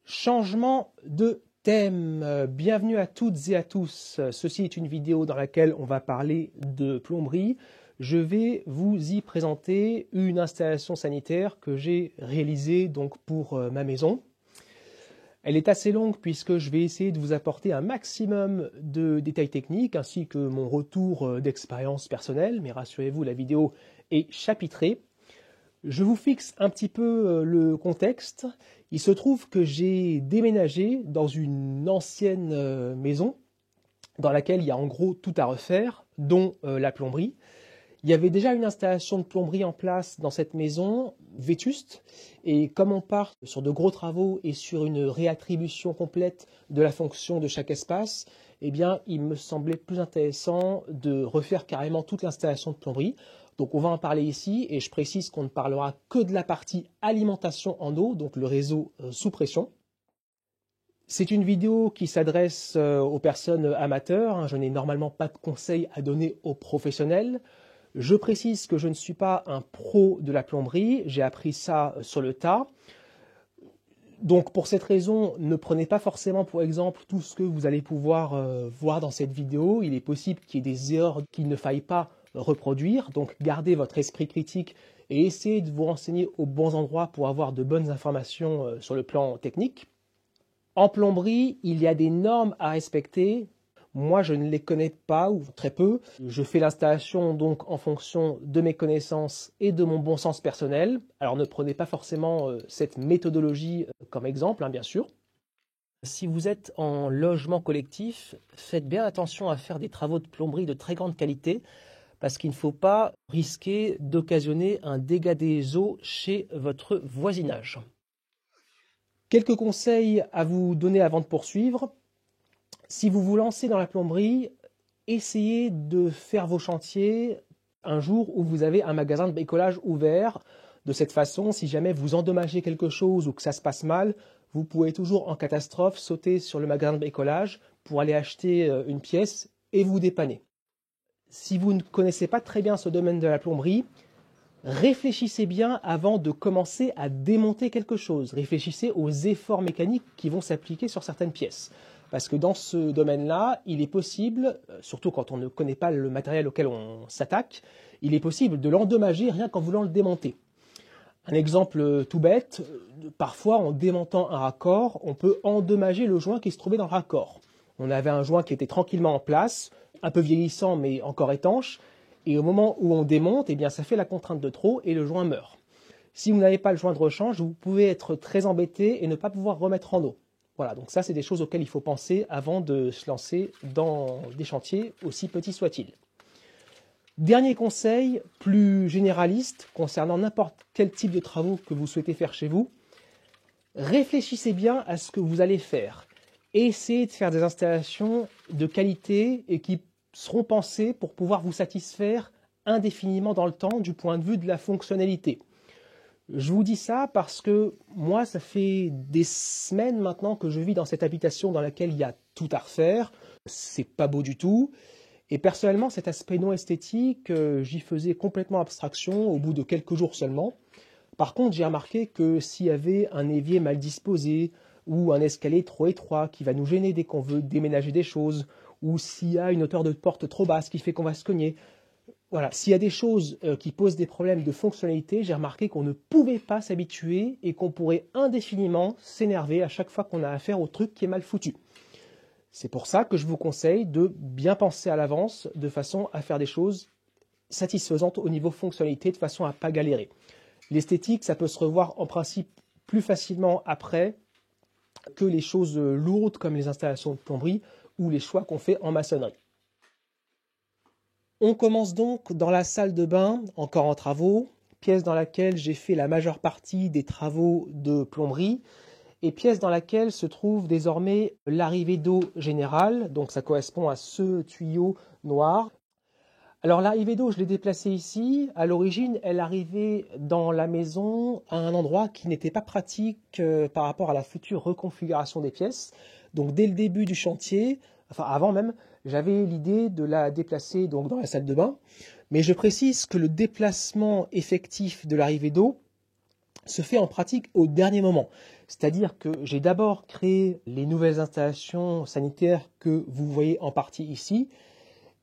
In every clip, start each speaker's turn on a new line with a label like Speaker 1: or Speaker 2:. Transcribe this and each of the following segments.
Speaker 1: Changement de thème. Bienvenue à toutes et à tous. Ceci est une vidéo dans laquelle on va parler de plomberie. Je vais vous y présenter une installation sanitaire que j'ai réalisée donc pour ma maison. Elle est assez longue puisque je vais essayer de vous apporter un maximum de détails techniques ainsi que mon retour d'expérience personnelle. Mais rassurez-vous, la vidéo est chapitrée. Je vous fixe un petit peu le contexte. Il se trouve que j'ai déménagé dans une ancienne maison dans laquelle il y a en gros tout à refaire, dont la plomberie. Il y avait déjà une installation de plomberie en place dans cette maison, vétuste, et comme on part sur de gros travaux et sur une réattribution complète de la fonction de chaque espace, eh bien, il me semblait plus intéressant de refaire carrément toute l'installation de plomberie. Donc on va en parler ici, et je précise qu'on ne parlera que de la partie alimentation en eau, donc le réseau sous pression. C'est une vidéo qui s'adresse aux personnes amateurs, je n'ai normalement pas de conseils à donner aux professionnels. Je précise que je ne suis pas un pro de la plomberie, j'ai appris ça sur le tas. Donc pour cette raison, ne prenez pas forcément pour exemple tout ce que vous allez pouvoir voir dans cette vidéo. Il est possible qu'il y ait des erreurs qu'il ne faille pas reproduire. Donc gardez votre esprit critique et essayez de vous renseigner aux bons endroits pour avoir de bonnes informations sur le plan technique. En plomberie, il y a des normes à respecter. Moi, je ne les connais pas ou très peu. Je fais l'installation donc en fonction de mes connaissances et de mon bon sens personnel. Alors ne prenez pas forcément cette méthodologie comme exemple, bien sûr. Si vous êtes en logement collectif, faites bien attention à faire des travaux de plomberie de très grande qualité parce qu'il ne faut pas risquer d'occasionner un dégât des eaux chez votre voisinage. Quelques conseils à vous donner avant de poursuivre. Si vous vous lancez dans la plomberie, essayez de faire vos chantiers un jour où vous avez un magasin de bricolage ouvert. De cette façon, si jamais vous endommagez quelque chose ou que ça se passe mal, vous pouvez toujours en catastrophe sauter sur le magasin de bricolage pour aller acheter une pièce et vous dépanner. Si vous ne connaissez pas très bien ce domaine de la plomberie, réfléchissez bien avant de commencer à démonter quelque chose. Réfléchissez aux efforts mécaniques qui vont s'appliquer sur certaines pièces. Parce que dans ce domaine-là, il est possible, surtout quand on ne connaît pas le matériel auquel on s'attaque, il est possible de l'endommager rien qu'en voulant le démonter. Un exemple tout bête, parfois en démontant un raccord, on peut endommager le joint qui se trouvait dans le raccord. On avait un joint qui était tranquillement en place, un peu vieillissant mais encore étanche, et au moment où on démonte, eh bien, ça fait la contrainte de trop et le joint meurt. Si vous n'avez pas le joint de rechange, vous pouvez être très embêté et ne pas pouvoir remettre en eau. Voilà, donc ça c'est des choses auxquelles il faut penser avant de se lancer dans des chantiers, aussi petits soient-ils. Dernier conseil, plus généraliste, concernant n'importe quel type de travaux que vous souhaitez faire chez vous, réfléchissez bien à ce que vous allez faire. Essayez de faire des installations de qualité et qui seront pensées pour pouvoir vous satisfaire indéfiniment dans le temps du point de vue de la fonctionnalité. Je vous dis ça parce que moi, ça fait des semaines maintenant que je vis dans cette habitation dans laquelle il y a tout à refaire. C'est pas beau du tout. Et personnellement, cet aspect non esthétique, j'y faisais complètement abstraction au bout de quelques jours seulement. Par contre, j'ai remarqué que s'il y avait un évier mal disposé ou un escalier trop étroit qui va nous gêner dès qu'on veut déménager des choses, ou s'il y a une hauteur de porte trop basse qui fait qu'on va se cogner, voilà, s'il y a des choses qui posent des problèmes de fonctionnalité, j'ai remarqué qu'on ne pouvait pas s'habituer et qu'on pourrait indéfiniment s'énerver à chaque fois qu'on a affaire au truc qui est mal foutu. C'est pour ça que je vous conseille de bien penser à l'avance de façon à faire des choses satisfaisantes au niveau fonctionnalité, de façon à ne pas galérer. L'esthétique, ça peut se revoir en principe plus facilement après que les choses lourdes comme les installations de plomberie ou les choix qu'on fait en maçonnerie. On commence donc dans la salle de bain, encore en travaux, pièce dans laquelle j'ai fait la majeure partie des travaux de plomberie, et pièce dans laquelle se trouve désormais l'arrivée d'eau générale, donc ça correspond à ce tuyau noir. Alors l'arrivée d'eau, je l'ai déplacée ici. À l'origine, elle arrivait dans la maison à un endroit qui n'était pas pratique par rapport à la future reconfiguration des pièces. Donc dès le début du chantier, enfin avant même, j'avais l'idée de la déplacer donc dans la salle de bain. Mais je précise que le déplacement effectif de l'arrivée d'eau se fait en pratique au dernier moment. C'est-à-dire que j'ai d'abord créé les nouvelles installations sanitaires que vous voyez en partie ici,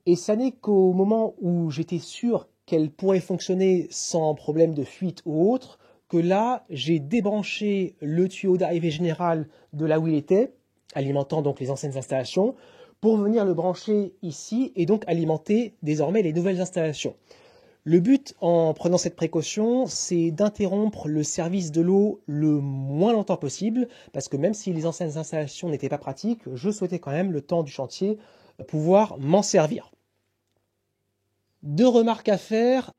Speaker 1: et ça n'est qu'au moment où j'étais sûr qu'elles pourraient fonctionner sans problème de fuite ou autre, que là, j'ai débranché le tuyau d'arrivée générale de là où il était, alimentant donc les anciennes installations, pour venir le brancher ici et donc alimenter désormais les nouvelles installations. Le but en prenant cette précaution, c'est d'interrompre le service de l'eau le moins longtemps possible, parce que même si les anciennes installations n'étaient pas pratiques, je souhaitais quand même, le temps du chantier, pouvoir m'en servir. Deux remarques à faire.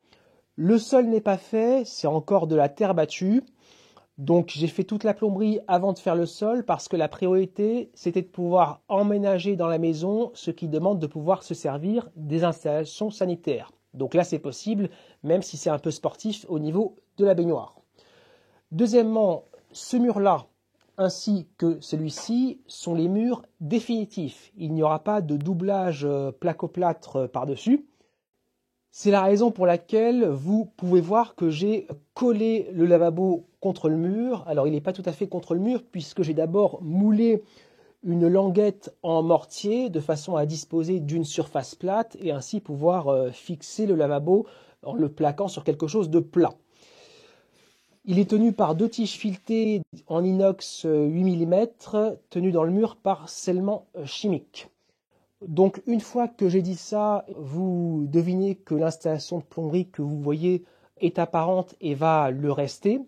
Speaker 1: Le sol n'est pas fait, c'est encore de la terre battue. Donc j'ai fait toute la plomberie avant de faire le sol parce que la priorité c'était de pouvoir emménager dans la maison, ce qui demande de pouvoir se servir des installations sanitaires. Donc là c'est possible, même si c'est un peu sportif au niveau de la baignoire. Deuxièmement, ce mur-là ainsi que celui-ci sont les murs définitifs. Il n'y aura pas de doublage placo-plâtre par-dessus. C'est la raison pour laquelle vous pouvez voir que j'ai collé le lavabo contre le mur. Alors il n'est pas tout à fait contre le mur puisque j'ai d'abord moulé une languette en mortier de façon à disposer d'une surface plate et ainsi pouvoir fixer le lavabo en le plaquant sur quelque chose de plat. Il est tenu par deux tiges filetées en inox 8 mm tenues dans le mur par scellement chimique. Donc une fois que j'ai dit ça, vous devinez que l'installation de plomberie que vous voyez est apparente et va le rester.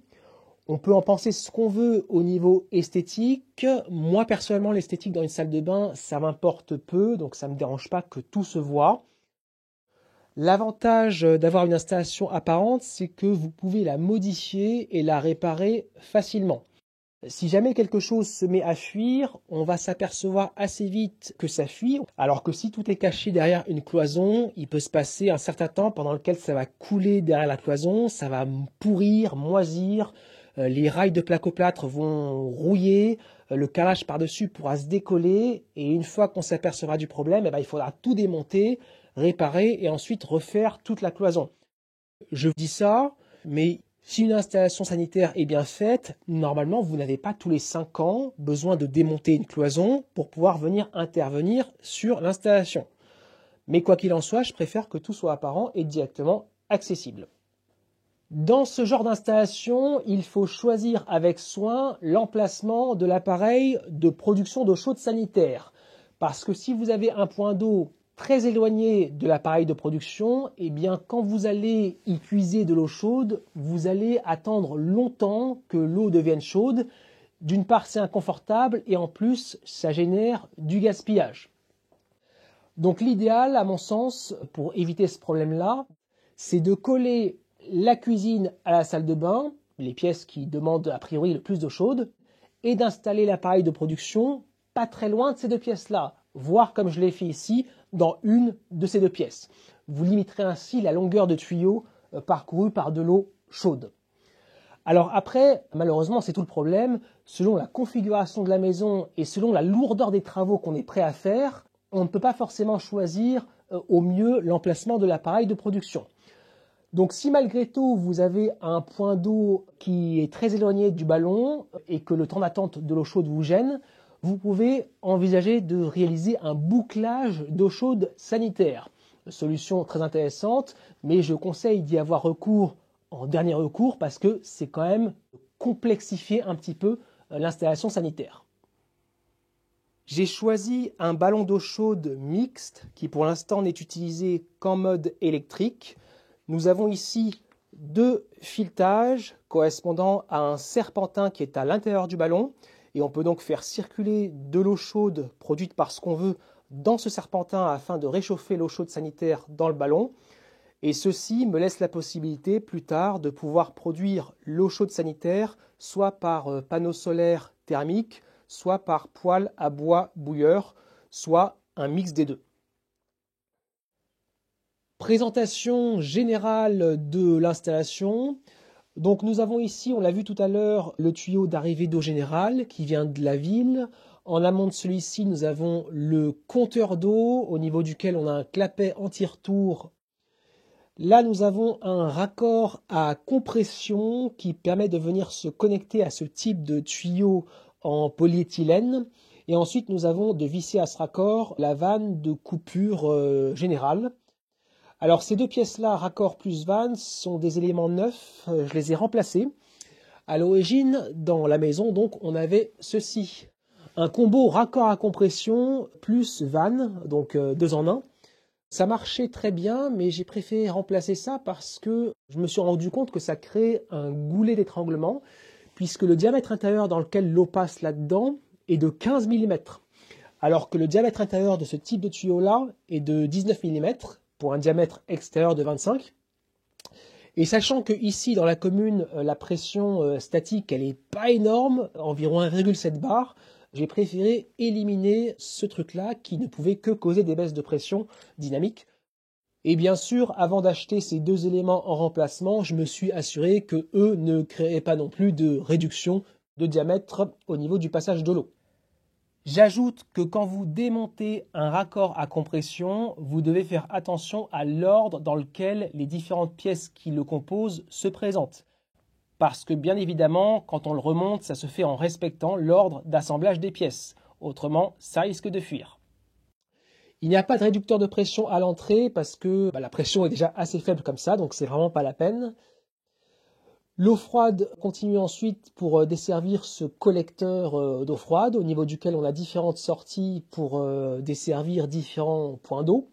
Speaker 1: On peut en penser ce qu'on veut au niveau esthétique. Moi personnellement, l'esthétique dans une salle de bain, ça m'importe peu, donc ça ne me dérange pas que tout se voit. L'avantage d'avoir une installation apparente, c'est que vous pouvez la modifier et la réparer facilement. Si jamais quelque chose se met à fuir, on va s'apercevoir assez vite que ça fuit, alors que si tout est caché derrière une cloison, il peut se passer un certain temps pendant lequel ça va couler derrière la cloison, ça va pourrir, moisir, les rails de placo-plâtre vont rouiller, le calage par-dessus pourra se décoller, et une fois qu'on s'apercevra du problème, il faudra tout démonter, réparer et ensuite refaire toute la cloison. Je vous dis ça, mais si une installation sanitaire est bien faite, normalement, vous n'avez pas tous les 5 ans besoin de démonter une cloison pour pouvoir venir intervenir sur l'installation. Mais quoi qu'il en soit, je préfère que tout soit apparent et directement accessible. Dans ce genre d'installation, il faut choisir avec soin l'emplacement de l'appareil de production d'eau chaude sanitaire. Parce que si vous avez un point d'eau très éloigné de l'appareil de production, eh bien quand vous allez y puiser de l'eau chaude, vous allez attendre longtemps que l'eau devienne chaude. D'une part, c'est inconfortable et en plus, ça génère du gaspillage. Donc l'idéal, à mon sens, pour éviter ce problème-là, c'est de coller la cuisine à la salle de bain, les pièces qui demandent a priori le plus d'eau chaude, et d'installer l'appareil de production pas très loin de ces deux pièces-là, voire comme je l'ai fait ici, dans une de ces deux pièces. Vous limiterez ainsi la longueur de tuyau parcourue par de l'eau chaude. Alors après, malheureusement, c'est tout le problème. Selon la configuration de la maison et selon la lourdeur des travaux qu'on est prêt à faire, on ne peut pas forcément choisir au mieux l'emplacement de l'appareil de production. Donc si malgré tout vous avez un point d'eau qui est très éloigné du ballon et que le temps d'attente de l'eau chaude vous gêne, vous pouvez envisager de réaliser un bouclage d'eau chaude sanitaire. Solution très intéressante, mais je conseille d'y avoir recours en dernier recours parce que c'est quand même complexifier un petit peu l'installation sanitaire. J'ai choisi un ballon d'eau chaude mixte qui pour l'instant n'est utilisé qu'en mode électrique. Nous avons ici deux filetages correspondant à un serpentin qui est à l'intérieur du ballon. Et on peut donc faire circuler de l'eau chaude produite par ce qu'on veut dans ce serpentin afin de réchauffer l'eau chaude sanitaire dans le ballon. Et ceci me laisse la possibilité plus tard de pouvoir produire l'eau chaude sanitaire soit par panneau solaire thermique, soit par poêle à bois bouilleur, soit un mix des deux. Présentation générale de l'installation. Donc nous avons ici, on l'a vu tout à l'heure, le tuyau d'arrivée d'eau générale qui vient de la ville. En amont de celui-ci, nous avons le compteur d'eau au niveau duquel on a un clapet anti-retour Là, nous avons un raccord à compression qui permet de venir se connecter à ce type de tuyau en polyéthylène. Et ensuite, nous avons de visser à ce raccord la vanne de coupure générale. Alors, ces deux pièces-là, raccord plus vanne, sont des éléments neufs. Je les ai remplacés. À l'origine, dans la maison, donc, on avait ceci. Un combo raccord à compression plus vanne, donc 2 en 1. Ça marchait très bien, mais j'ai préféré remplacer ça parce que je me suis rendu compte que ça crée un goulet d'étranglement, puisque le diamètre intérieur dans lequel l'eau passe là-dedans est de 15 mm, alors que le diamètre intérieur de ce type de tuyau-là est de 19 mm, pour un diamètre extérieur de 25. Et sachant que ici, dans la commune, la pression statique, elle n'est pas énorme, environ 1,7 bar, j'ai préféré éliminer ce truc-là qui ne pouvait que causer des baisses de pression dynamique. Et bien sûr, avant d'acheter ces deux éléments en remplacement, je me suis assuré que eux ne créaient pas non plus de réduction de diamètre au niveau du passage de l'eau. J'ajoute que quand vous démontez un raccord à compression, vous devez faire attention à l'ordre dans lequel les différentes pièces qui le composent se présentent. Parce que bien évidemment, quand on le remonte, ça se fait en respectant l'ordre d'assemblage des pièces. Autrement, ça risque de fuir. Il n'y a pas de réducteur de pression à l'entrée parce que la pression est déjà assez faible comme ça, donc c'est vraiment pas la peine. L'eau froide continue ensuite pour desservir ce collecteur d'eau froide au niveau duquel on a différentes sorties pour desservir différents points d'eau.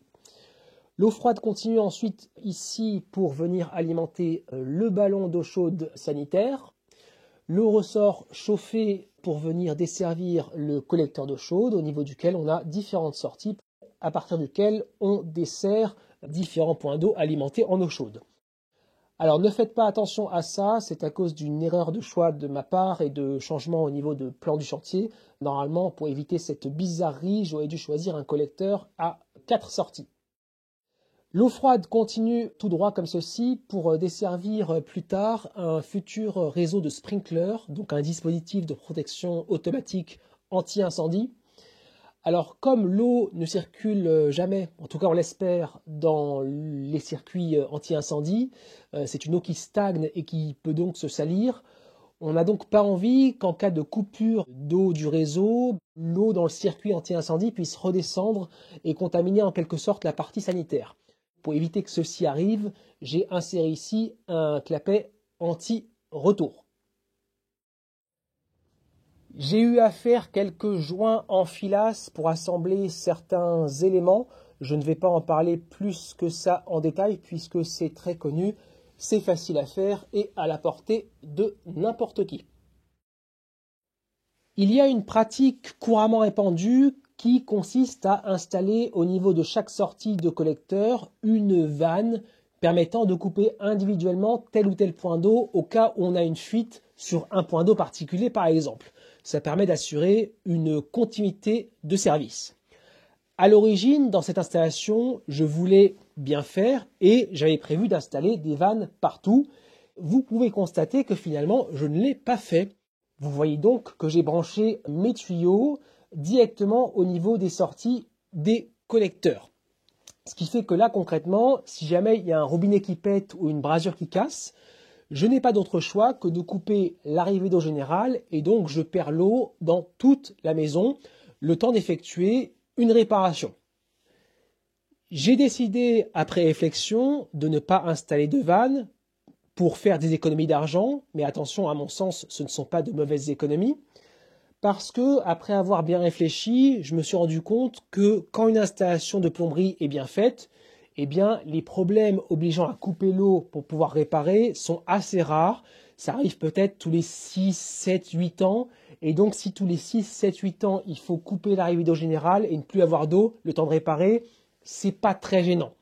Speaker 1: L'eau froide continue ensuite ici pour venir alimenter le ballon d'eau chaude sanitaire. L'eau ressort chauffée pour venir desservir le collecteur d'eau chaude au niveau duquel on a différentes sorties à partir duquel on dessert différents points d'eau alimentés en eau chaude. Alors ne faites pas attention à ça, c'est à cause d'une erreur de choix de ma part et de changement au niveau de plan du chantier. Normalement, pour éviter cette bizarrerie, j'aurais dû choisir un collecteur à 4 sorties. L'eau froide continue tout droit comme ceci pour desservir plus tard un futur réseau de sprinkler, donc un dispositif de protection automatique anti-incendie. Alors comme l'eau ne circule jamais, en tout cas on l'espère, dans les circuits anti-incendie, c'est une eau qui stagne et qui peut donc se salir. On n'a donc pas envie qu'en cas de coupure d'eau du réseau, l'eau dans le circuit anti-incendie puisse redescendre et contaminer en quelque sorte la partie sanitaire. Pour éviter que ceci arrive, j'ai inséré ici un clapet anti-retour. J'ai eu à faire quelques joints en filasse pour assembler certains éléments. Je ne vais pas en parler plus que ça en détail puisque c'est très connu, c'est facile à faire et à la portée de n'importe qui. Il y a une pratique couramment répandue qui consiste à installer au niveau de chaque sortie de collecteur une vanne permettant de couper individuellement tel ou tel point d'eau au cas où on a une fuite sur un point d'eau particulier par exemple. Ça permet d'assurer une continuité de service. À l'origine, dans cette installation, je voulais bien faire et j'avais prévu d'installer des vannes partout. Vous pouvez constater que finalement, je ne l'ai pas fait. Vous voyez donc que j'ai branché mes tuyaux directement au niveau des sorties des collecteurs. Ce qui fait que là, concrètement, si jamais il y a un robinet qui pète ou une brasure qui casse, je n'ai pas d'autre choix que de couper l'arrivée d'eau générale et donc je perds l'eau dans toute la maison, le temps d'effectuer une réparation. J'ai décidé, après réflexion, de ne pas installer de vanne pour faire des économies d'argent, mais attention, à mon sens, ce ne sont pas de mauvaises économies, parce que, après avoir bien réfléchi, je me suis rendu compte que quand une installation de plomberie est bien faite, eh bien, les problèmes obligeant à couper l'eau pour pouvoir réparer sont assez rares. Ça arrive peut-être tous les 6, 7, 8 ans. Et donc, si tous les 6, 7, 8 ans, il faut couper l'arrivée d'eau générale et ne plus avoir d'eau, le temps de réparer, c'est pas très gênant.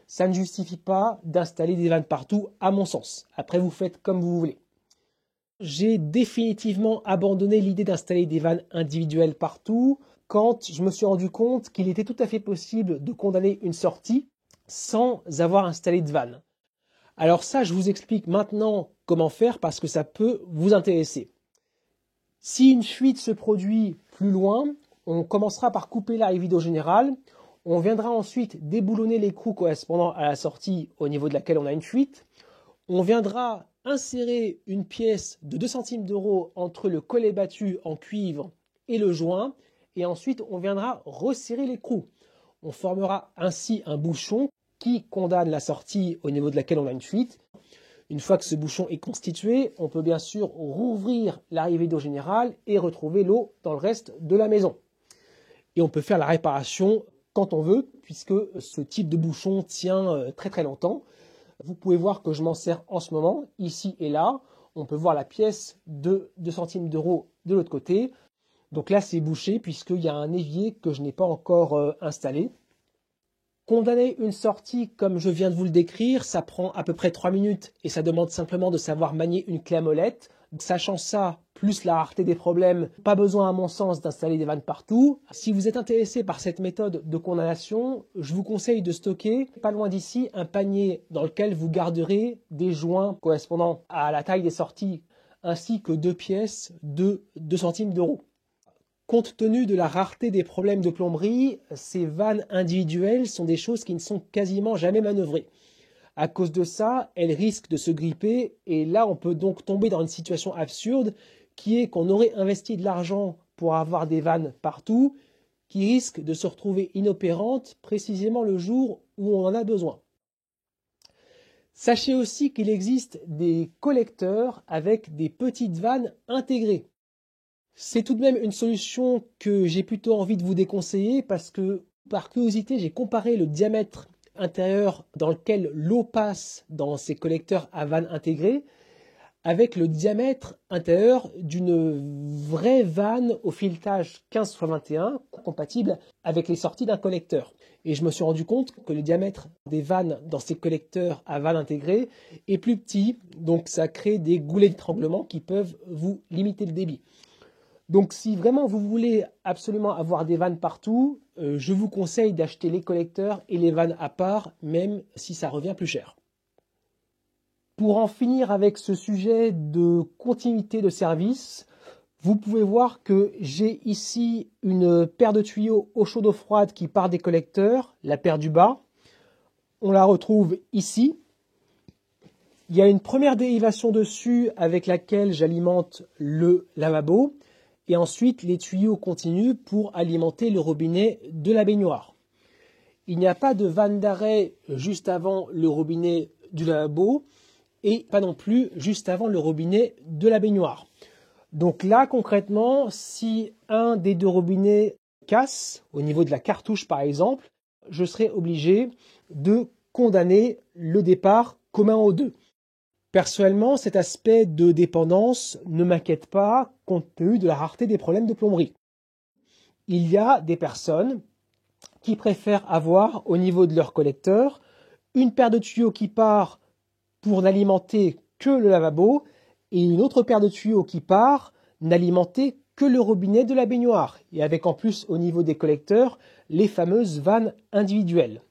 Speaker 1: Ça ne justifie pas d'installer des vannes partout, à mon sens. Après, vous faites comme vous voulez. J'ai définitivement abandonné l'idée d'installer des vannes individuelles partout quand je me suis rendu compte qu'il était tout à fait possible de condamner une sortie sans avoir installé de vanne. Alors ça, je vous explique maintenant comment faire parce que ça peut vous intéresser. Si une fuite se produit plus loin, on commencera par couper l'arrivée d'eau générale. On viendra ensuite déboulonner l'écrou correspondant à la sortie au niveau de laquelle on a une fuite. On viendra insérer une pièce de 2 centimes d'euro entre le collet battu en cuivre et le joint. Et ensuite, on viendra resserrer l'écrou. On formera ainsi un bouchon qui condamne la sortie au niveau de laquelle on a une fuite. Une fois que ce bouchon est constitué, on peut bien sûr rouvrir l'arrivée d'eau générale et retrouver l'eau dans le reste de la maison. Et on peut faire la réparation quand on veut, puisque ce type de bouchon tient très très longtemps. Vous pouvez voir que je m'en sers en ce moment, ici et là. On peut voir la pièce de 2 centimes d'euros de l'autre côté. Donc là, c'est bouché puisqu'il y a un évier que je n'ai pas encore installé. Condamner une sortie comme je viens de vous le décrire, ça prend à peu près 3 minutes et ça demande simplement de savoir manier une clé à molette. Sachant ça, plus la rareté des problèmes, pas besoin à mon sens d'installer des vannes partout. Si vous êtes intéressé par cette méthode de condamnation, je vous conseille de stocker, pas loin d'ici, un panier dans lequel vous garderez des joints correspondant à la taille des sorties, ainsi que 2 pièces de 2 centimes d'euros. Compte tenu de la rareté des problèmes de plomberie, ces vannes individuelles sont des choses qui ne sont quasiment jamais manœuvrées. À cause de ça, elles risquent de se gripper et là on peut donc tomber dans une situation absurde qui est qu'on aurait investi de l'argent pour avoir des vannes partout qui risquent de se retrouver inopérantes précisément le jour où on en a besoin. Sachez aussi qu'il existe des collecteurs avec des petites vannes intégrées. C'est tout de même une solution que j'ai plutôt envie de vous déconseiller parce que, par curiosité, j'ai comparé le diamètre intérieur dans lequel l'eau passe dans ces collecteurs à vannes intégrées avec le diamètre intérieur d'une vraie vanne au filetage 15x21 compatible avec les sorties d'un collecteur. Et je me suis rendu compte que le diamètre des vannes dans ces collecteurs à vannes intégrées est plus petit, donc ça crée des goulets d'étranglement qui peuvent vous limiter le débit. Donc si vraiment vous voulez absolument avoir des vannes partout, je vous conseille d'acheter les collecteurs et les vannes à part, même si ça revient plus cher. Pour en finir avec ce sujet de continuité de service, vous pouvez voir que j'ai ici une paire de tuyaux eau chaude eau froide qui part des collecteurs, la paire du bas. On la retrouve ici. Il y a une première dérivation dessus avec laquelle j'alimente le lavabo. Et ensuite, les tuyaux continuent pour alimenter le robinet de la baignoire. Il n'y a pas de vanne d'arrêt juste avant le robinet du lavabo et pas non plus juste avant le robinet de la baignoire. Donc là, concrètement, si un des deux robinets casse, au niveau de la cartouche par exemple, je serai obligé de condamner le départ commun aux deux. Personnellement, cet aspect de dépendance ne m'inquiète pas compte tenu de la rareté des problèmes de plomberie. Il y a des personnes qui préfèrent avoir au niveau de leur collecteur une paire de tuyaux qui part pour n'alimenter que le lavabo et une autre paire de tuyaux qui part n'alimenter que le robinet de la baignoire et avec en plus au niveau des collecteurs les fameuses vannes individuelles.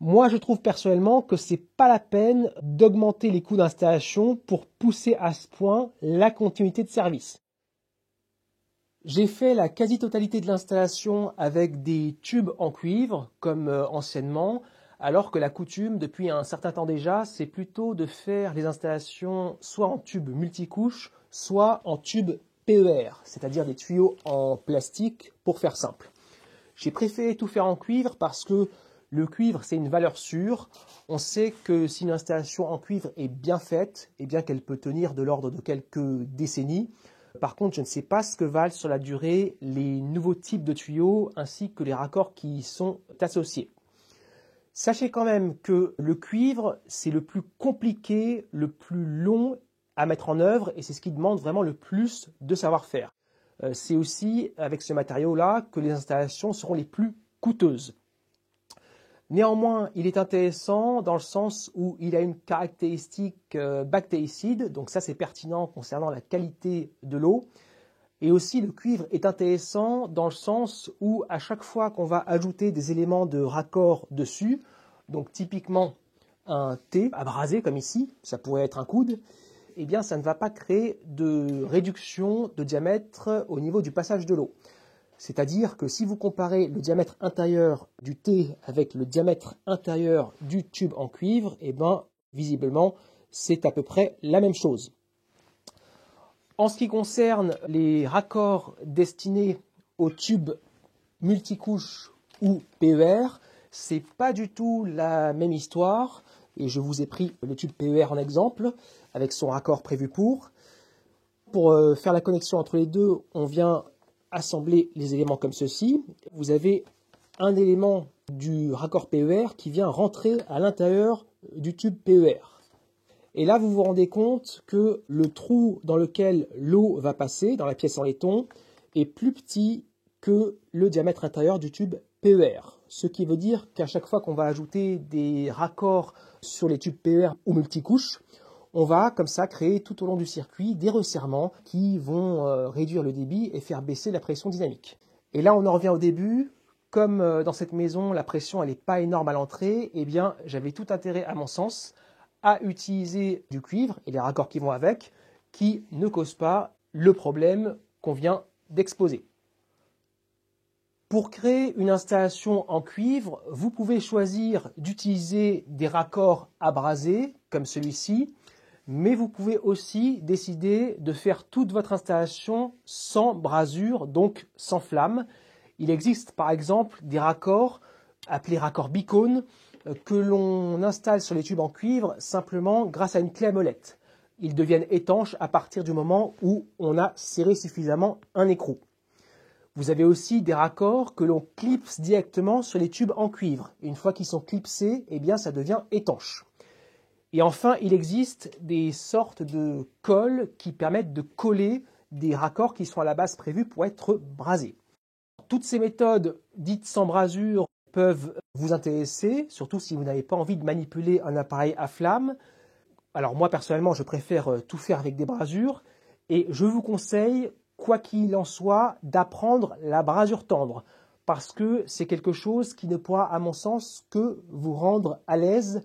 Speaker 1: Moi, je trouve personnellement que c'est pas la peine d'augmenter les coûts d'installation pour pousser à ce point la continuité de service. J'ai fait la quasi-totalité de l'installation avec des tubes en cuivre, comme anciennement, alors que la coutume, depuis un certain temps déjà, c'est plutôt de faire les installations soit en tubes multicouches, soit en tubes PER, c'est-à-dire des tuyaux en plastique, pour faire simple. J'ai préféré tout faire en cuivre parce que le cuivre, c'est une valeur sûre. On sait que si une installation en cuivre est bien faite, eh bien qu'elle peut tenir de l'ordre de quelques décennies. Par contre, je ne sais pas ce que valent sur la durée les nouveaux types de tuyaux ainsi que les raccords qui y sont associés. Sachez quand même que le cuivre, c'est le plus compliqué, le plus long à mettre en œuvre et c'est ce qui demande vraiment le plus de savoir-faire. C'est aussi avec ce matériau-là que les installations seront les plus coûteuses. Néanmoins, il est intéressant dans le sens où il a une caractéristique bactéricide, donc ça c'est pertinent concernant la qualité de l'eau. Et aussi le cuivre est intéressant dans le sens où à chaque fois qu'on va ajouter des éléments de raccord dessus, donc typiquement un T abrasé comme ici, ça pourrait être un coude, eh bien ça ne va pas créer de réduction de diamètre au niveau du passage de l'eau. C'est-à-dire que si vous comparez le diamètre intérieur du T avec le diamètre intérieur du tube en cuivre, eh bien, visiblement, c'est à peu près la même chose. En ce qui concerne les raccords destinés aux tubes multicouches ou PER, c'est pas du tout la même histoire. Et je vous ai pris le tube PER en exemple, avec son raccord prévu pour. Pour faire la connexion entre les deux, on vient assembler les éléments comme ceci. Vous avez un élément du raccord PER qui vient rentrer à l'intérieur du tube PER. Et là, vous vous rendez compte que le trou dans lequel l'eau va passer, dans la pièce en laiton, est plus petit que le diamètre intérieur du tube PER. Ce qui veut dire qu'à chaque fois qu'on va ajouter des raccords sur les tubes PER ou multicouches, on va comme ça créer tout au long du circuit des resserrements qui vont réduire le débit et faire baisser la pression dynamique. Et là, on en revient au début. Comme dans cette maison, la pression elle n'est pas énorme à l'entrée, eh bien, j'avais tout intérêt, à mon sens, à utiliser du cuivre et les raccords qui vont avec, qui ne causent pas le problème qu'on vient d'exposer. Pour créer une installation en cuivre, vous pouvez choisir d'utiliser des raccords abrasés, comme celui-ci, mais vous pouvez aussi décider de faire toute votre installation sans brasure, donc sans flamme. Il existe par exemple des raccords appelés raccords bicônes que l'on installe sur les tubes en cuivre simplement grâce à une clé à molette. Ils deviennent étanches à partir du moment où on a serré suffisamment un écrou. Vous avez aussi des raccords que l'on clipse directement sur les tubes en cuivre. Une fois qu'ils sont clipsés, eh bien ça devient étanche. Et enfin, il existe des sortes de colles qui permettent de coller des raccords qui sont à la base prévus pour être brasés. Toutes ces méthodes dites sans brasure peuvent vous intéresser, surtout si vous n'avez pas envie de manipuler un appareil à flamme. Alors moi personnellement, je préfère tout faire avec des brasures et je vous conseille, quoi qu'il en soit, d'apprendre la brasure tendre parce que c'est quelque chose qui ne pourra, à mon sens, que vous rendre à l'aise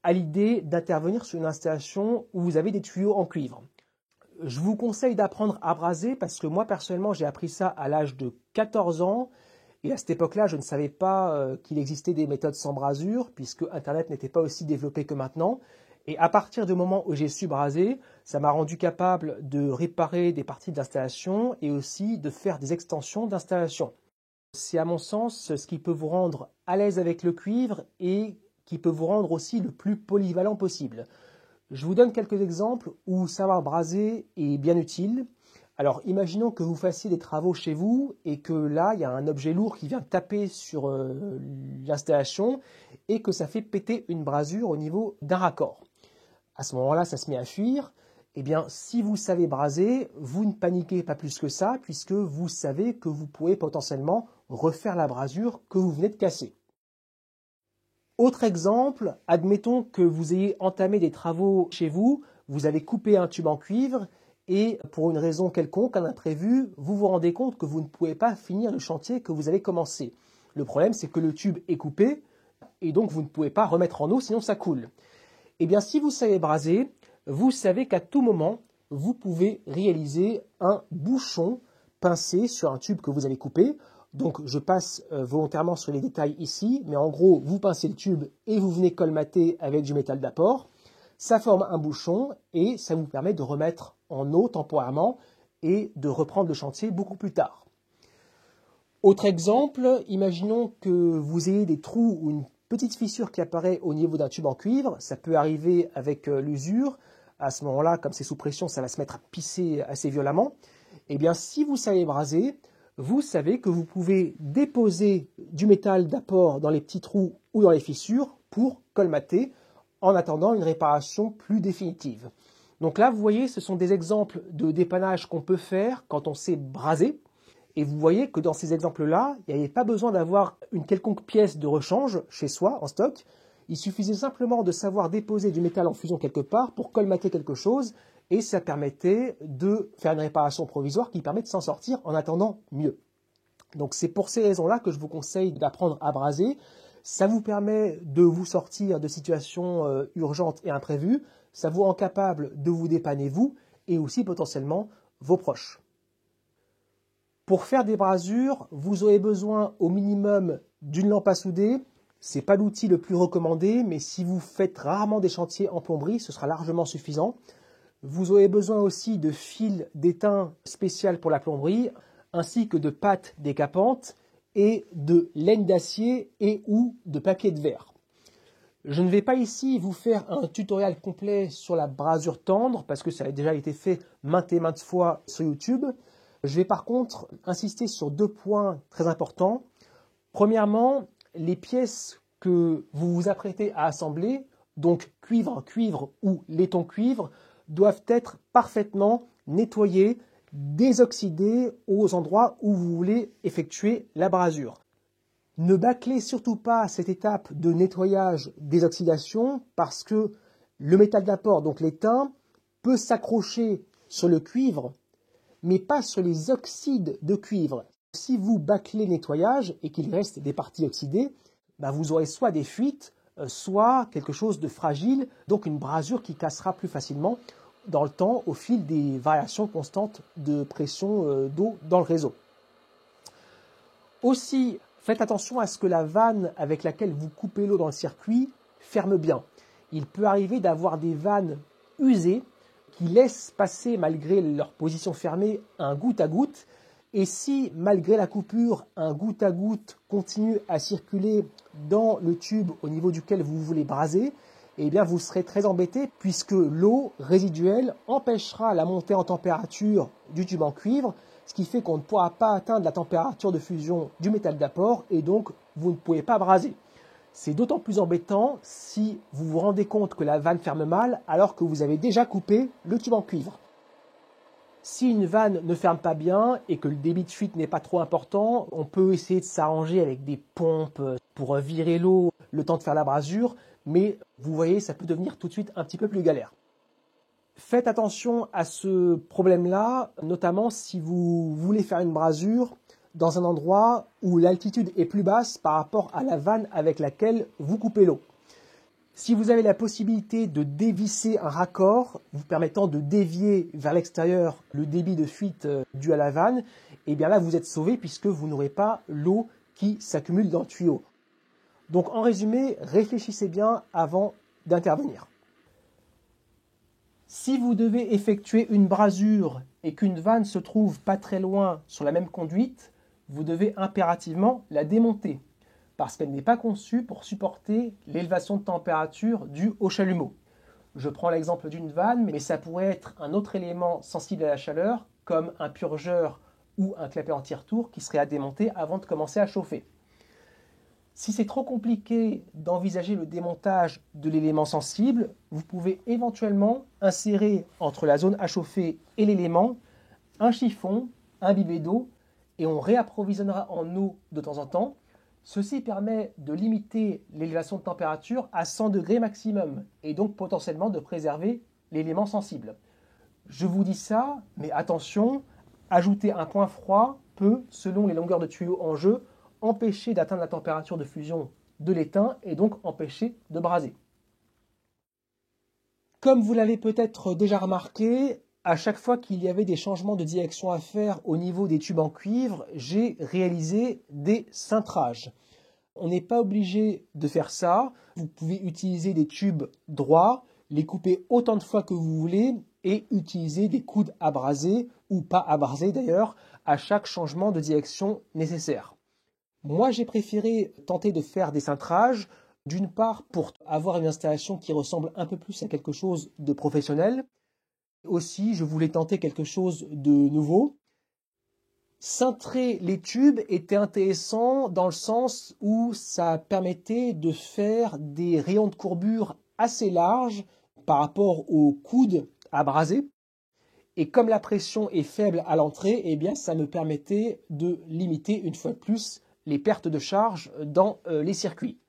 Speaker 1: à l'idée d'intervenir sur une installation où vous avez des tuyaux en cuivre. Je vous conseille d'apprendre à braser parce que moi personnellement j'ai appris ça à l'âge de 14 ans et à cette époque-là je ne savais pas qu'il existait des méthodes sans brasure puisque Internet n'était pas aussi développé que maintenant. Et à partir du moment où j'ai su braser, ça m'a rendu capable de réparer des parties d'installation et aussi de faire des extensions d'installation. C'est à mon sens ce qui peut vous rendre à l'aise avec le cuivre et qui peut vous rendre aussi le plus polyvalent possible. Je vous donne quelques exemples où savoir braser est bien utile. Alors, imaginons que vous fassiez des travaux chez vous et que là, il y a un objet lourd qui vient taper sur l'installation et que ça fait péter une brasure au niveau d'un raccord. À ce moment-là, ça se met à fuir. Eh bien, si vous savez braser, vous ne paniquez pas plus que ça puisque vous savez que vous pouvez potentiellement refaire la brasure que vous venez de casser. Autre exemple, admettons que vous ayez entamé des travaux chez vous, vous avez coupé un tube en cuivre et pour une raison quelconque, un imprévu, vous vous rendez compte que vous ne pouvez pas finir le chantier que vous avez commencé. Le problème, c'est que le tube est coupé et donc vous ne pouvez pas remettre en eau, sinon ça coule. Eh bien, si vous savez braser, vous savez qu'à tout moment, vous pouvez réaliser un bouchon pincé sur un tube que vous avez coupé. Donc je passe volontairement sur les détails ici, mais en gros, vous pincez le tube et vous venez colmater avec du métal d'apport. Ça forme un bouchon et ça vous permet de remettre en eau temporairement et de reprendre le chantier beaucoup plus tard. Autre exemple, imaginons que vous ayez des trous ou une petite fissure qui apparaît au niveau d'un tube en cuivre. Ça peut arriver avec l'usure. À ce moment-là, comme c'est sous pression, ça va se mettre à pisser assez violemment. Eh bien, si vous savez braser, vous savez que vous pouvez déposer du métal d'apport dans les petits trous ou dans les fissures pour colmater en attendant une réparation plus définitive. Donc là, vous voyez, ce sont des exemples de dépannage qu'on peut faire quand on sait braser. Et vous voyez que dans ces exemples-là, il n'y avait pas besoin d'avoir une quelconque pièce de rechange chez soi en stock. Il suffisait simplement de savoir déposer du métal en fusion quelque part pour colmater quelque chose et ça permettait de faire une réparation provisoire qui permet de s'en sortir en attendant mieux. Donc c'est pour ces raisons-là que je vous conseille d'apprendre à braser. Ça vous permet de vous sortir de situations urgentes et imprévues. Ça vous rend capable de vous dépanner vous et aussi potentiellement vos proches. Pour faire des brasures, vous aurez besoin au minimum d'une lampe à souder. Ce n'est pas l'outil le plus recommandé, mais si vous faites rarement des chantiers en plomberie, ce sera largement suffisant. Vous aurez besoin aussi de fils d'étain spécial pour la plomberie, ainsi que de pâte décapante et de laine d'acier et ou de papier de verre. Je ne vais pas ici vous faire un tutoriel complet sur la brasure tendre, parce que ça a déjà été fait maintes et maintes fois sur YouTube. Je vais par contre insister sur deux points très importants. Premièrement, les pièces que vous vous apprêtez à assembler, donc cuivre ou laiton cuivre, doivent être parfaitement nettoyées, désoxydées aux endroits où vous voulez effectuer la brasure. Ne bâclez surtout pas cette étape de nettoyage désoxydation parce que le métal d'apport, donc l'étain, peut s'accrocher sur le cuivre, mais pas sur les oxydes de cuivre. Si vous bâclez le nettoyage et qu'il reste des parties oxydées, vous aurez soit des fuites, soit quelque chose de fragile, donc une brasure qui cassera plus facilement dans le temps au fil des variations constantes de pression d'eau dans le réseau. Aussi, faites attention à ce que la vanne avec laquelle vous coupez l'eau dans le circuit ferme bien. Il peut arriver d'avoir des vannes usées qui laissent passer, malgré leur position fermée, un goutte à goutte. Et si, malgré la coupure, un goutte à goutte continue à circuler dans le tube au niveau duquel vous voulez braser, eh bien vous serez très embêté puisque l'eau résiduelle empêchera la montée en température du tube en cuivre, ce qui fait qu'on ne pourra pas atteindre la température de fusion du métal d'apport et donc vous ne pouvez pas braser. C'est d'autant plus embêtant si vous vous rendez compte que la vanne ferme mal alors que vous avez déjà coupé le tube en cuivre. Si une vanne ne ferme pas bien et que le débit de fuite n'est pas trop important, on peut essayer de s'arranger avec des pompes pour virer l'eau le temps de faire la brasure, mais vous voyez, ça peut devenir tout de suite un petit peu plus galère. Faites attention à ce problème-là, notamment si vous voulez faire une brasure dans un endroit où l'altitude est plus basse par rapport à la vanne avec laquelle vous coupez l'eau. Si vous avez la possibilité de dévisser un raccord vous permettant de dévier vers l'extérieur le débit de fuite dû à la vanne, et bien là vous êtes sauvé puisque vous n'aurez pas l'eau qui s'accumule dans le tuyau. Donc en résumé, réfléchissez bien avant d'intervenir. Si vous devez effectuer une brasure et qu'une vanne se trouve pas très loin sur la même conduite, vous devez impérativement la démonter parce qu'elle n'est pas conçue pour supporter l'élévation de température due au chalumeau. Je prends l'exemple d'une vanne, mais ça pourrait être un autre élément sensible à la chaleur, comme un purgeur ou un clapet anti-retour qui serait à démonter avant de commencer à chauffer. Si c'est trop compliqué d'envisager le démontage de l'élément sensible, vous pouvez éventuellement insérer entre la zone à chauffer et l'élément un chiffon, un bibet d'eau, et on réapprovisionnera en eau de temps en temps. Ceci permet de limiter l'élévation de température à 100 degrés maximum, et donc potentiellement de préserver l'élément sensible. Je vous dis ça, mais attention, ajouter un point froid peut, selon les longueurs de tuyaux en jeu, empêcher d'atteindre la température de fusion de l'étain et donc empêcher de braser. Comme vous l'avez peut-être déjà remarqué, à chaque fois qu'il y avait des changements de direction à faire au niveau des tubes en cuivre, j'ai réalisé des cintrages. On n'est pas obligé de faire ça. Vous pouvez utiliser des tubes droits, les couper autant de fois que vous voulez et utiliser des coudes à braser, ou pas à braser d'ailleurs, à chaque changement de direction nécessaire. Moi, j'ai préféré tenter de faire des cintrages, d'une part pour avoir une installation qui ressemble un peu plus à quelque chose de professionnel. Aussi, je voulais tenter quelque chose de nouveau. Cintrer les tubes était intéressant dans le sens où ça permettait de faire des rayons de courbure assez larges par rapport aux coudes à braser. Et comme la pression est faible à l'entrée, eh bien, ça me permettait de limiter une fois de plus les pertes de charge dans les circuits.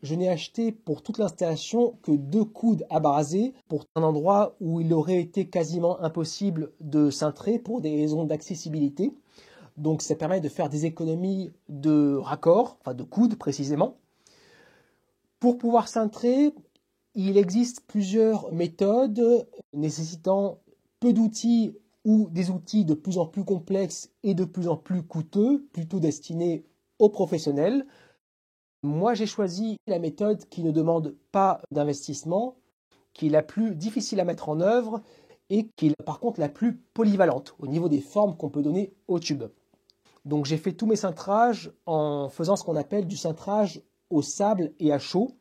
Speaker 1: Je n'ai acheté pour toute l'installation que 2 coudes à braser pour un endroit où il aurait été quasiment impossible de cintrer pour des raisons d'accessibilité. Donc ça permet de faire des économies de raccords, enfin de coudes précisément. Pour pouvoir cintrer, il existe plusieurs méthodes nécessitant peu d'outils ou des outils de plus en plus complexes et de plus en plus coûteux, plutôt destinés aux professionnels. Moi, j'ai choisi la méthode qui ne demande pas d'investissement, qui est la plus difficile à mettre en œuvre et qui est par contre la plus polyvalente au niveau des formes qu'on peut donner au tube. Donc j'ai fait tous mes cintrages en faisant ce qu'on appelle du cintrage au sable et à chaud.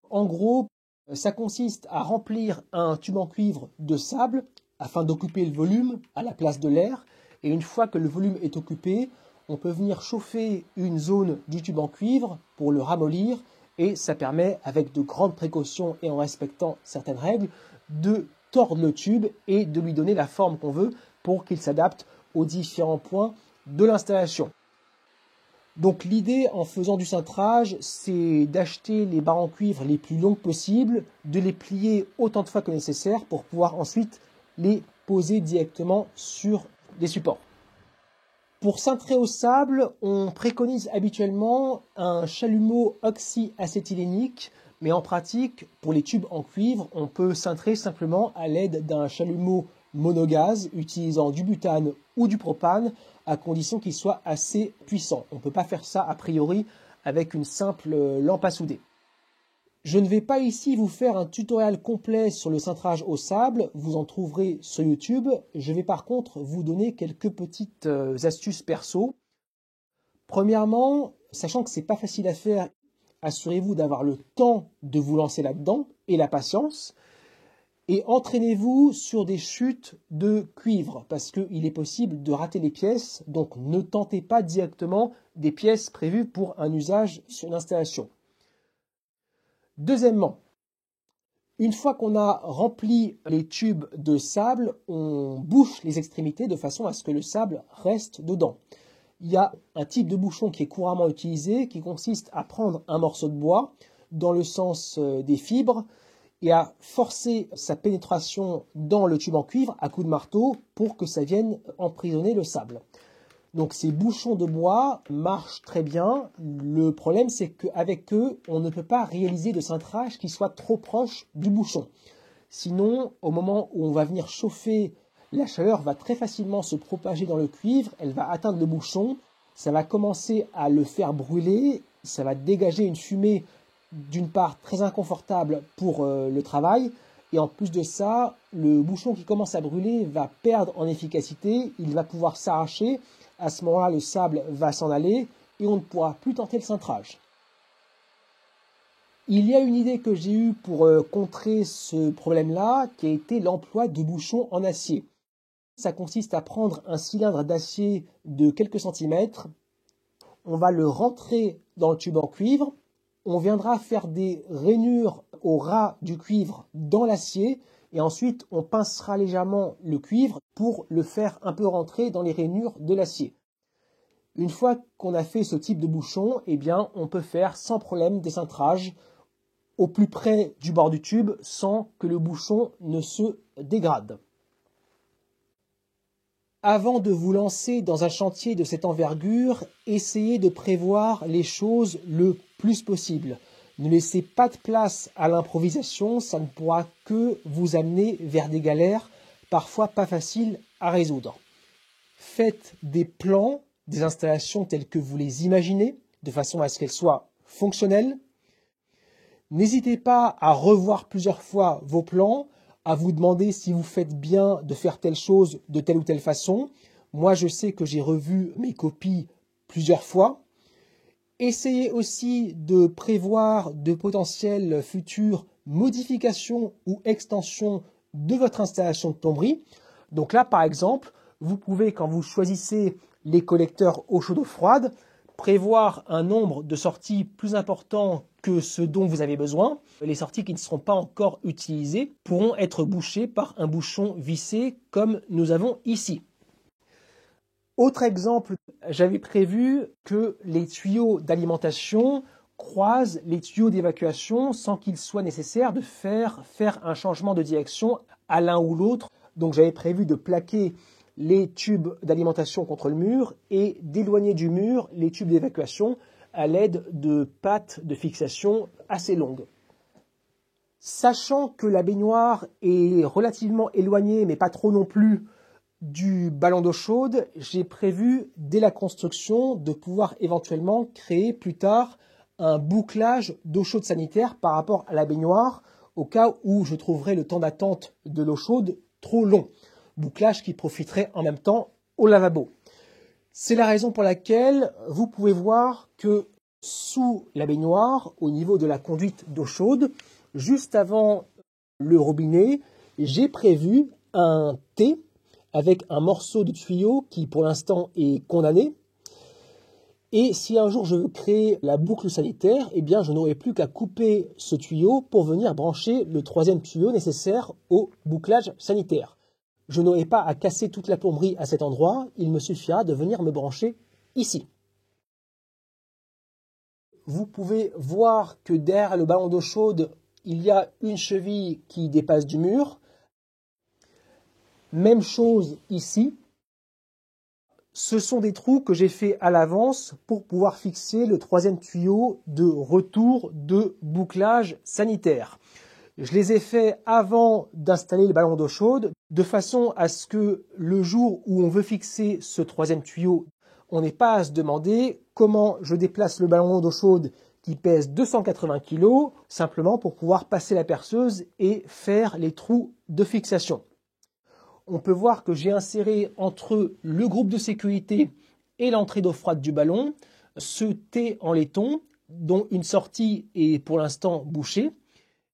Speaker 1: En gros, ça consiste à remplir un tube en cuivre de sable afin d'occuper le volume à la place de l'air. Et une fois que le volume est occupé, on peut venir chauffer une zone du tube en cuivre pour le ramollir. Et ça permet, avec de grandes précautions et en respectant certaines règles, de tordre le tube et de lui donner la forme qu'on veut pour qu'il s'adapte aux différents points de l'installation. Donc l'idée en faisant du cintrage, c'est d'acheter les barres en cuivre les plus longues possibles, de les plier autant de fois que nécessaire pour pouvoir ensuite les poser directement sur des supports. Pour cintrer au sable, on préconise habituellement un chalumeau oxyacétylénique, mais en pratique, pour les tubes en cuivre, on peut cintrer simplement à l'aide d'un chalumeau monogaz utilisant du butane ou du propane, à condition qu'il soit assez puissant. On ne peut pas faire ça a priori avec une simple lampe à souder. Je ne vais pas ici vous faire un tutoriel complet sur le cintrage au sable, vous en trouverez sur YouTube. Je vais par contre vous donner quelques petites astuces perso. Premièrement, sachant que c'est pas facile à faire, assurez-vous d'avoir le temps de vous lancer là-dedans et la patience. Et entraînez-vous sur des chutes de cuivre parce qu'il est possible de rater les pièces, donc ne tentez pas directement des pièces prévues pour un usage sur l'installation. Deuxièmement, une fois qu'on a rempli les tubes de sable, on bouche les extrémités de façon à ce que le sable reste dedans. Il y a un type de bouchon qui est couramment utilisé qui consiste à prendre un morceau de bois dans le sens des fibres et à forcer sa pénétration dans le tube en cuivre à coups de marteau pour que ça vienne emprisonner le sable. Donc ces bouchons de bois marchent très bien. Le problème, c'est qu'avec eux, on ne peut pas réaliser de cintrage qui soit trop proche du bouchon. Sinon, au moment où on va venir chauffer, la chaleur va très facilement se propager dans le cuivre, elle va atteindre le bouchon, ça va commencer à le faire brûler, ça va dégager une fumée d'une part très inconfortable pour le travail, et en plus de ça, le bouchon qui commence à brûler va perdre en efficacité, il va pouvoir s'arracher, à ce moment-là le sable va s'en aller et on ne pourra plus tenter le cintrage. Il y a une idée que j'ai eue pour contrer ce problème-là qui a été l'emploi de bouchons en acier. Ça consiste à prendre un cylindre d'acier de quelques centimètres, on va le rentrer dans le tube en cuivre, on viendra faire des rainures au ras du cuivre dans l'acier et ensuite on pincera légèrement le cuivre pour le faire un peu rentrer dans les rainures de l'acier. Une fois qu'on a fait ce type de bouchon, eh bien, on peut faire sans problème des cintrages au plus près du bord du tube sans que le bouchon ne se dégrade. Avant de vous lancer dans un chantier de cette envergure, essayez de prévoir les choses le plus possible. Ne laissez pas de place à l'improvisation, ça ne pourra que vous amener vers des galères parfois pas faciles à résoudre. Faites des plans, des installations telles que vous les imaginez, de façon à ce qu'elles soient fonctionnelles. N'hésitez pas à revoir plusieurs fois vos plans, à vous demander si vous faites bien de faire telle chose de telle ou telle façon. Moi, je sais que j'ai revu mes copies plusieurs fois. Essayez aussi de prévoir de potentielles futures modifications ou extensions de votre installation de plomberie. Donc là, par exemple, vous pouvez, quand vous choisissez les collecteurs eau chaude ou froide, prévoir un nombre de sorties plus important que ce dont vous avez besoin. Les sorties qui ne seront pas encore utilisées pourront être bouchées par un bouchon vissé comme nous avons ici. Autre exemple, j'avais prévu que les tuyaux d'alimentation croisent les tuyaux d'évacuation sans qu'il soit nécessaire de faire un changement de direction à l'un ou l'autre. Donc j'avais prévu de plaquer les tubes d'alimentation contre le mur et d'éloigner du mur les tubes d'évacuation à l'aide de pattes de fixation assez longues. Sachant que la baignoire est relativement éloignée, mais pas trop non plus, du ballon d'eau chaude, j'ai prévu dès la construction de pouvoir éventuellement créer plus tard un bouclage d'eau chaude sanitaire par rapport à la baignoire au cas où je trouverais le temps d'attente de l'eau chaude trop long. Bouclage qui profiterait en même temps au lavabo. C'est la raison pour laquelle vous pouvez voir que sous la baignoire, au niveau de la conduite d'eau chaude, juste avant le robinet, j'ai prévu un T avec un morceau de tuyau qui pour l'instant est condamné. Et si un jour je veux créer la boucle sanitaire, eh bien je n'aurai plus qu'à couper ce tuyau pour venir brancher le troisième tuyau nécessaire au bouclage sanitaire. Je n'aurai pas à casser toute la plomberie à cet endroit, il me suffira de venir me brancher ici. Vous pouvez voir que derrière le ballon d'eau chaude, il y a une cheville qui dépasse du mur. Même chose ici. Ce sont des trous que j'ai fait à l'avance pour pouvoir fixer le troisième tuyau de retour de bouclage sanitaire. Je les ai faits avant d'installer le ballon d'eau chaude, de façon à ce que le jour où on veut fixer ce troisième tuyau, on n'ait pas à se demander comment je déplace le ballon d'eau chaude qui pèse 280 kg, simplement pour pouvoir passer la perceuse et faire les trous de fixation. On peut voir que j'ai inséré entre le groupe de sécurité et l'entrée d'eau froide du ballon ce T en laiton dont une sortie est pour l'instant bouchée.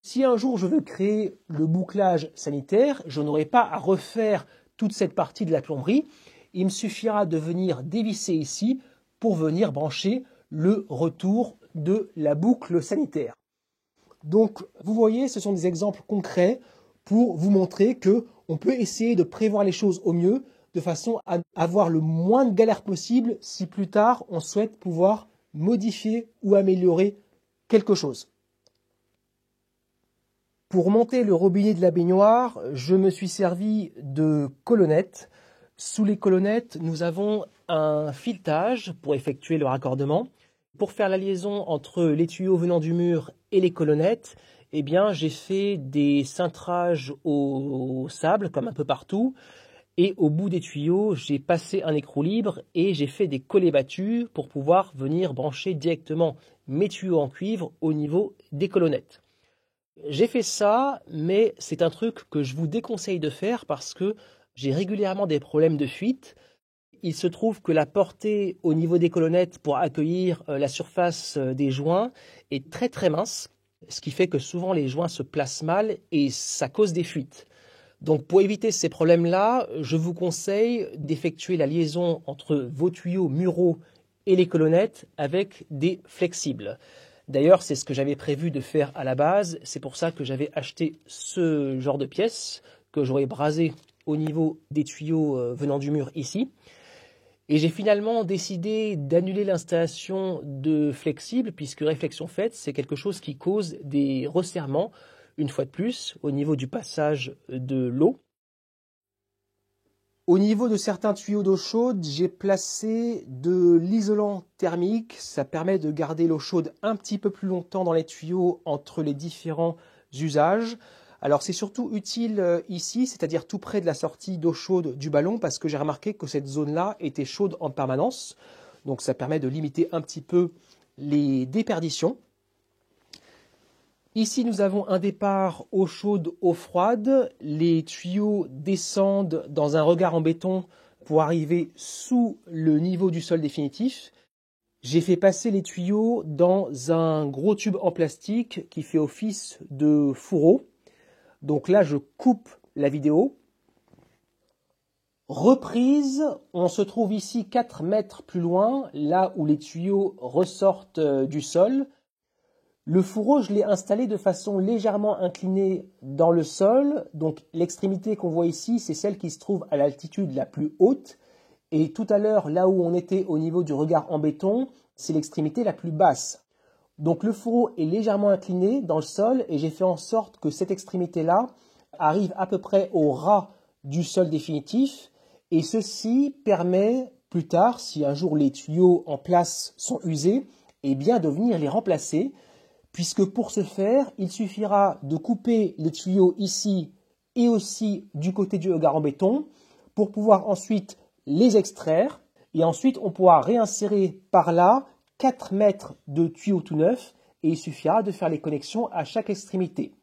Speaker 1: Si un jour je veux créer le bouclage sanitaire, je n'aurai pas à refaire toute cette partie de la plomberie. Il me suffira de venir dévisser ici pour venir brancher le retour de la boucle sanitaire. Donc vous voyez, ce sont des exemples concrets pour vous montrer que on peut essayer de prévoir les choses au mieux de façon à avoir le moins de galères possible si plus tard on souhaite pouvoir modifier ou améliorer quelque chose. Pour monter le robinet de la baignoire, je me suis servi de colonnettes. Sous les colonnettes, nous avons un filetage pour effectuer le raccordement. Pour faire la liaison entre les tuyaux venant du mur et les colonnettes, eh bien, j'ai fait des cintrages au sable, comme un peu partout. Et au bout des tuyaux, j'ai passé un écrou libre et j'ai fait des collets battus pour pouvoir venir brancher directement mes tuyaux en cuivre au niveau des colonnettes. J'ai fait ça, mais c'est un truc que je vous déconseille de faire parce que j'ai régulièrement des problèmes de fuite. Il se trouve que la portée au niveau des colonnettes pour accueillir la surface des joints est très très mince, ce qui fait que souvent les joints se placent mal et ça cause des fuites. Donc pour éviter ces problèmes-là, je vous conseille d'effectuer la liaison entre vos tuyaux muraux et les colonnettes avec des flexibles. D'ailleurs, c'est ce que j'avais prévu de faire à la base. C'est pour ça que j'avais acheté ce genre de pièces que j'aurais brasé au niveau des tuyaux venant du mur ici. Et j'ai finalement décidé d'annuler l'installation de flexibles puisque réflexion faite, c'est quelque chose qui cause des resserrements, une fois de plus, au niveau du passage de l'eau. Au niveau de certains tuyaux d'eau chaude, j'ai placé de l'isolant thermique. Ça permet de garder l'eau chaude un petit peu plus longtemps dans les tuyaux entre les différents usages. Alors c'est surtout utile ici, c'est-à-dire tout près de la sortie d'eau chaude du ballon, parce que j'ai remarqué que cette zone-là était chaude en permanence. Donc ça permet de limiter un petit peu les déperditions. Ici, nous avons un départ eau chaude, eau froide. Les tuyaux descendent dans un regard en béton pour arriver sous le niveau du sol définitif. J'ai fait passer les tuyaux dans un gros tube en plastique qui fait office de fourreau. Donc là, je coupe la vidéo. Reprise, on se trouve ici 4 mètres plus loin, là où les tuyaux ressortent du sol. Le fourreau, je l'ai installé de façon légèrement inclinée dans le sol. Donc l'extrémité qu'on voit ici, c'est celle qui se trouve à l'altitude la plus haute. Et tout à l'heure, là où on était au niveau du regard en béton, c'est l'extrémité la plus basse. Donc le fourreau est légèrement incliné dans le sol et j'ai fait en sorte que cette extrémité-là arrive à peu près au ras du sol définitif. Et ceci permet plus tard, si un jour les tuyaux en place sont usés, eh bien de venir les remplacer. Puisque pour ce faire, il suffira de couper les tuyaux ici et aussi du côté du regard en béton pour pouvoir ensuite les extraire. Et ensuite, on pourra réinsérer par là 4 mètres de tuyaux tout neufs et il suffira de faire les connexions à chaque extrémité.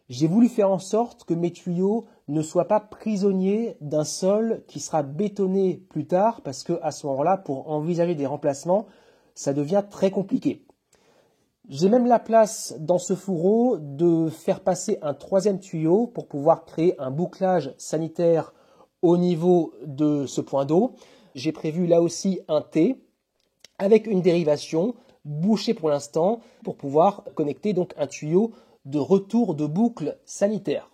Speaker 1: J'ai voulu faire en sorte que mes tuyaux ne soient pas prisonniers d'un sol qui sera bétonné plus tard parce qu'à ce moment-là, pour envisager des remplacements, ça devient très compliqué. J'ai même la place dans ce fourreau de faire passer un 3e tuyau pour pouvoir créer un bouclage sanitaire au niveau de ce point d'eau. J'ai prévu là aussi un T avec une dérivation bouchée pour l'instant pour pouvoir connecter donc un tuyau de retour de boucle sanitaire.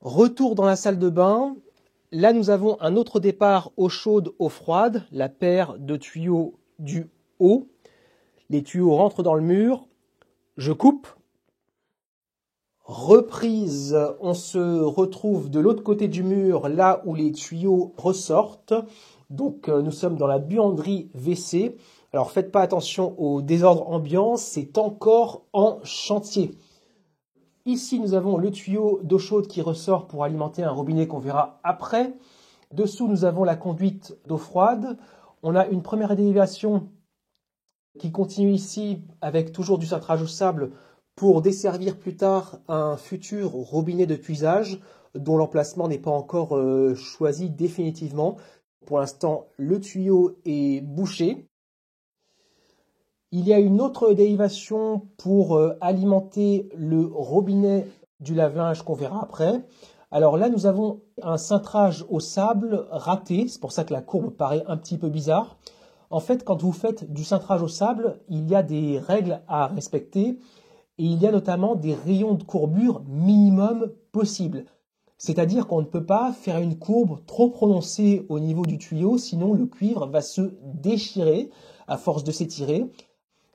Speaker 1: Retour dans la salle de bain. Là, nous avons un autre départ eau chaude, eau froide, la paire de tuyaux du haut. Les tuyaux rentrent dans le mur. Je coupe. Reprise, on se retrouve de l'autre côté du mur, là où les tuyaux ressortent. Donc, nous sommes dans la buanderie WC. Alors, faites pas attention au désordre ambiant, c'est encore en chantier. Ici, nous avons le tuyau d'eau chaude qui ressort pour alimenter un robinet qu'on verra après. Dessous, nous avons la conduite d'eau froide. On a une première dérivation qui continue ici avec toujours du cintrage au sable pour desservir plus tard un futur robinet de puisage dont l'emplacement n'est pas encore choisi définitivement. Pour l'instant, le tuyau est bouché. Il y a une autre dérivation pour alimenter le robinet du lave-linge qu'on verra après. Alors là, nous avons un cintrage au sable raté. C'est pour ça que la courbe paraît un petit peu bizarre. En fait, quand vous faites du cintrage au sable, il y a des règles à respecter et il y a notamment des rayons de courbure minimum possibles. C'est-à-dire qu'on ne peut pas faire une courbe trop prononcée au niveau du tuyau, sinon le cuivre va se déchirer à force de s'étirer.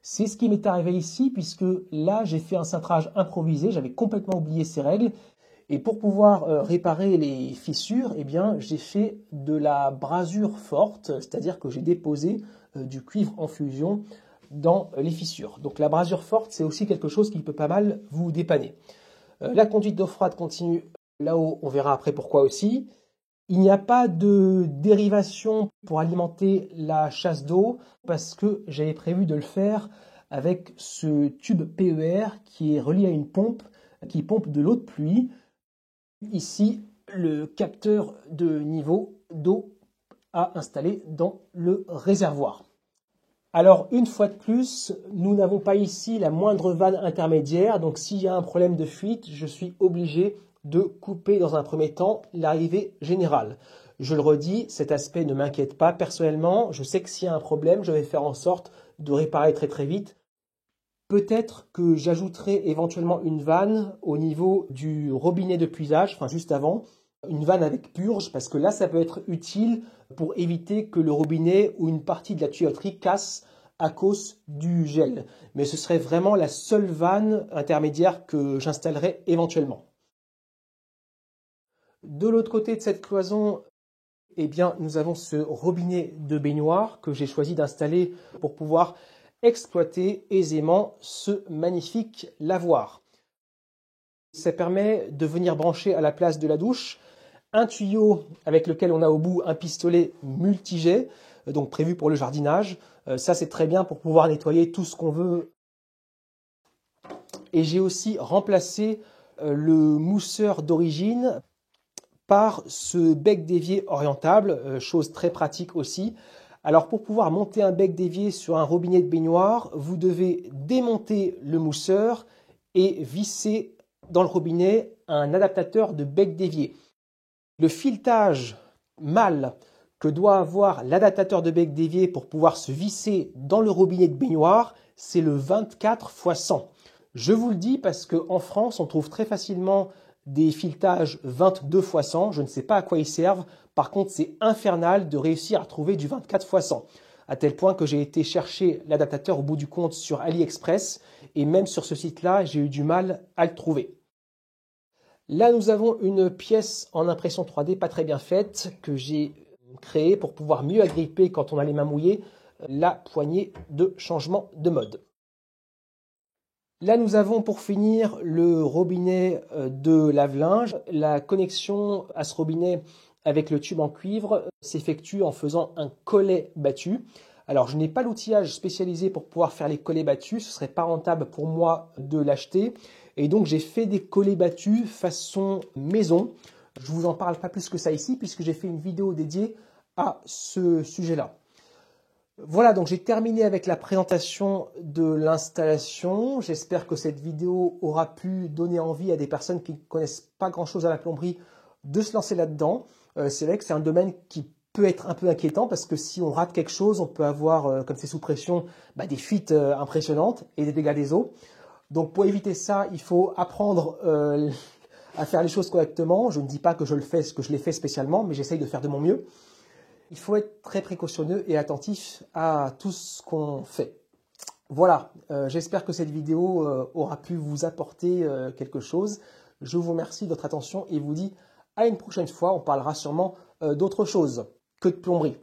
Speaker 1: C'est ce qui m'est arrivé ici, puisque là, j'ai fait un cintrage improvisé, j'avais complètement oublié ces règles. Et pour pouvoir réparer les fissures, eh bien, j'ai fait de la brasure forte, c'est-à-dire que j'ai déposé du cuivre en fusion dans les fissures. Donc la brasure forte, c'est aussi quelque chose qui peut pas mal vous dépanner. La conduite d'eau froide continue là-haut, on verra après pourquoi aussi. Il n'y a pas de dérivation pour alimenter la chasse d'eau parce que j'avais prévu de le faire avec ce tube PER qui est relié à une pompe qui pompe de l'eau de pluie. Ici, le capteur de niveau d'eau à installer dans le réservoir. Alors, une fois de plus, nous n'avons pas ici la moindre vanne intermédiaire. Donc, s'il y a un problème de fuite, je suis obligé de couper dans un premier temps l'arrivée générale. Je le redis, cet aspect ne m'inquiète pas personnellement. Je sais que s'il y a un problème, je vais faire en sorte de réparer très très vite. Peut-être que j'ajouterai éventuellement une vanne au niveau du robinet de puisage, enfin juste avant, une vanne avec purge, parce que là ça peut être utile pour éviter que le robinet ou une partie de la tuyauterie casse à cause du gel. Mais ce serait vraiment la seule vanne intermédiaire que j'installerai éventuellement. De l'autre côté de cette cloison, eh bien, nous avons ce robinet de baignoire que j'ai choisi d'installer pour pouvoir exploiter aisément ce magnifique lavoir. Ça permet de venir brancher à la place de la douche un tuyau avec lequel on a au bout un pistolet multijet, donc prévu pour le jardinage. Ça, c'est très bien pour pouvoir nettoyer tout ce qu'on veut. Et j'ai aussi remplacé le mousseur d'origine par ce bec d'évier orientable, chose très pratique aussi. Alors pour pouvoir monter un bec d'évier sur un robinet de baignoire, vous devez démonter le mousseur et visser dans le robinet un adaptateur de bec d'évier. Le filetage mâle que doit avoir l'adaptateur de bec d'évier pour pouvoir se visser dans le robinet de baignoire, c'est le 24 x 100. Je vous le dis parce qu'en France, on trouve très facilement des filetages 22 x 100. Je ne sais pas à quoi ils servent. Par contre, c'est infernal de réussir à trouver du 24 x 100. À tel point que j'ai été chercher l'adaptateur au bout du compte sur AliExpress. Et même sur ce site-là, j'ai eu du mal à le trouver. Là, nous avons une pièce en impression 3D pas très bien faite que j'ai créée pour pouvoir mieux agripper quand on a les mains mouillées la poignée de changement de mode. Là, nous avons pour finir le robinet de lave-linge. La connexion à ce robinet avec le tube en cuivre s'effectue en faisant un collet battu. Alors, je n'ai pas l'outillage spécialisé pour pouvoir faire les collets battus. Ce serait pas rentable pour moi de l'acheter. Et donc, j'ai fait des collets battus façon maison. Je vous en parle pas plus que ça ici puisque j'ai fait une vidéo dédiée à ce sujet-là. Voilà, donc j'ai terminé avec la présentation de l'installation. J'espère que cette vidéo aura pu donner envie à des personnes qui ne connaissent pas grand-chose à la plomberie de se lancer là-dedans. C'est vrai que c'est un domaine qui peut être un peu inquiétant parce que si on rate quelque chose, on peut avoir, comme c'est sous pression, des fuites impressionnantes et des dégâts des eaux. Donc pour éviter ça, il faut apprendre à faire les choses correctement. Je ne dis pas que je l'ai fait spécialement, mais j'essaye de faire de mon mieux. Il faut être très précautionneux et attentif à tout ce qu'on fait. Voilà, j'espère que cette vidéo aura pu vous apporter quelque chose. Je vous remercie de votre attention et vous dis à une prochaine fois. On parlera sûrement d'autre chose que de plomberie.